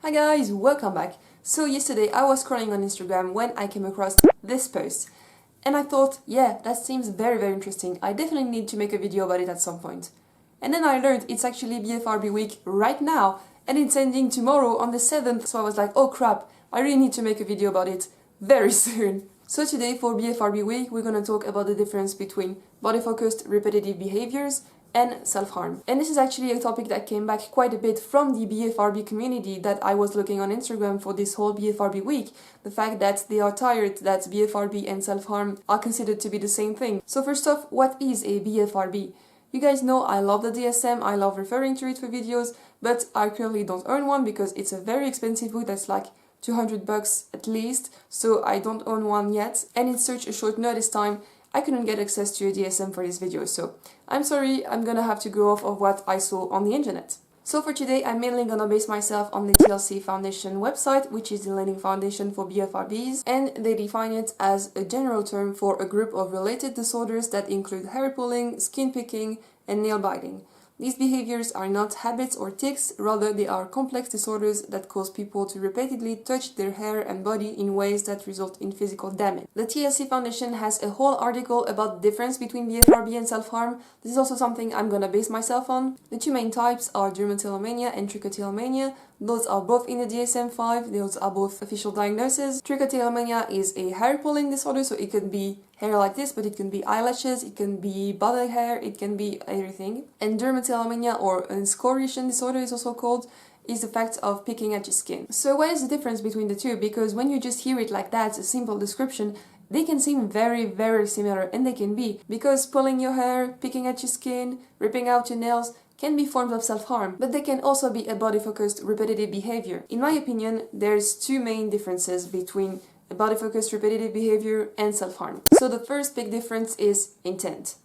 Hi guys, welcome back. So yesterday I was scrolling on Instagram when I came across this post and I thought, yeah, that seems very interesting. I definitely need to make a video about it at some point. And then I learned it's actually BFRB week right now and it's ending tomorrow on the 7th, so I was like, oh crap, I really need to make a video about it very soon. So today for BFRB week we're gonna talk about the difference between body-focused repetitive behaviors and self-harm. And this is actually a topic that came back quite a bit from the BFRB community that I was looking on Instagram for this whole BFRB week. The fact that they are tired that BFRB and self-harm are considered to be the same thing. So first off, what is a BFRB? You guys know I love the DSM, I love referring to it for videos, but I currently don't own one because it's a very expensive book that's like $200 at least, so I don't own one yet. And in such a short notice time, I couldn't get access to a DSM for this video, so I'm sorry, I'm gonna have to go off of what I saw on the internet. So for today, I'm mainly gonna base myself on the TLC Foundation website, which is the leading foundation for BFRBs, and they define it as a general term for a group of related disorders that include hair pulling, skin picking, and nail biting. These behaviors are not habits or tics, rather they are complex disorders that cause people to repeatedly touch their hair and body in ways that result in physical damage. The TLC Foundation has a whole article about the difference between BFRB and self-harm. This is also something I'm gonna base myself on. The two main types are dermatillomania and trichotillomania. Those are both in the DSM-5, those are both official diagnoses. Trichotillomania is a hair pulling disorder, so it could be hair like this, but it can be eyelashes, it can be body hair, it can be everything. And dermatillomania, or an excoriation disorder is also called, is the fact of picking at your skin. So what is the difference between the two? Because when you just hear it like that, a simple description, they can seem very similar, and they can be, because pulling your hair, picking at your skin, ripping out your nails can be forms of self-harm, but they can also be a body-focused repetitive behavior. In my opinion, there's two main differences between a body-focused repetitive behavior and self-harm. So the first big difference is intent.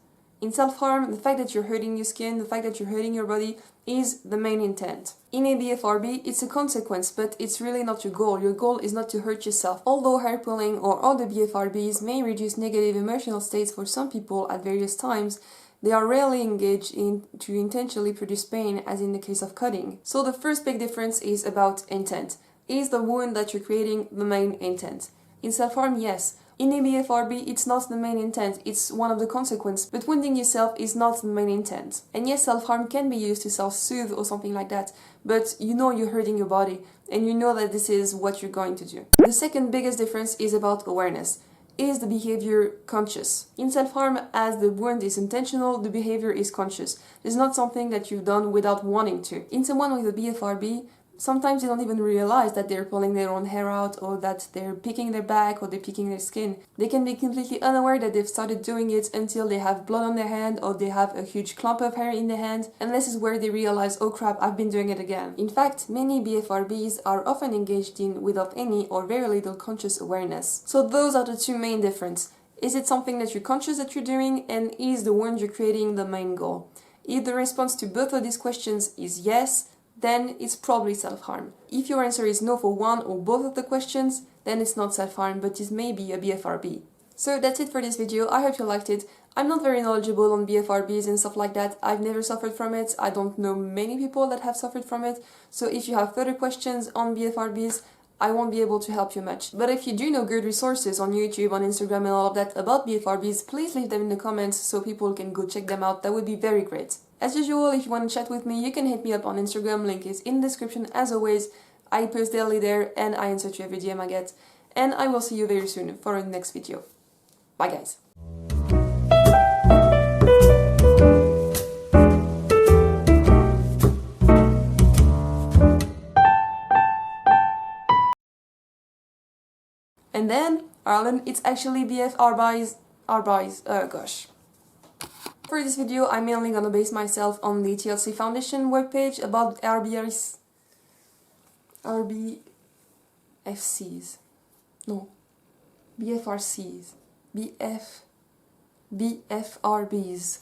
In self-harm, the fact that you're hurting your skin, the fact that you're hurting your body is the main intent. In a BFRB, it's a consequence, but it's really not your goal. Your goal is not to hurt yourself. Although hair pulling or other BFRBs may reduce negative emotional states for some people at various times, they are rarely engaged in to intentionally produce pain, as in the case of cutting. So the first big difference is about intent. Is the wound that you're creating the main intent? In self-harm, yes. In a BFRB, it's not the main intent, it's one of the consequences, but wounding yourself is not the main intent. And yes, self-harm can be used to self-soothe or something like that, but you know you're hurting your body, and you know that this is what you're going to do. The second biggest difference is about awareness. Is the behavior conscious? In self-harm, as the wound is intentional, the behavior is conscious. It's not something that you've done without wanting to. In someone with a BFRB, sometimes they don't even realize that they're pulling their own hair out, or that they're picking their back, or they're picking their skin. They can be completely unaware that they've started doing it until they have blood on their hand, or they have a huge clump of hair in their hand, and this is where they realize, oh crap, I've been doing it again. In fact, many BFRBs are often engaged in without any or very little conscious awareness. So those are the two main differences. Is it something that you're conscious that you're doing, and is the wound you're creating the main goal? If the response to both of these questions is yes, then it's probably self-harm. If your answer is no for one or both of the questions, then it's not self-harm, but it may be a BFRB. So that's it for this video. I hope you liked it. I'm not very knowledgeable on BFRBs and stuff like that. I've never suffered from it. I don't know many people that have suffered from it. So if you have further questions on BFRBs, I won't be able to help you much. But if you do know good resources on YouTube, on Instagram and all of that about BFRBs, please leave them in the comments so people can go check them out. That would be very great. As usual, if you want to chat with me, you can hit me up on Instagram, link is in the description as always. I post daily there and I answer to every DM I get. And I will see you very soon for the next video. Bye guys! And then, Ireland, it's actually BFRBs, oh gosh. For this video, I'm mainly gonna base myself on the TLC Foundation webpage about RBFCs. No. BFRCs. BFRBs.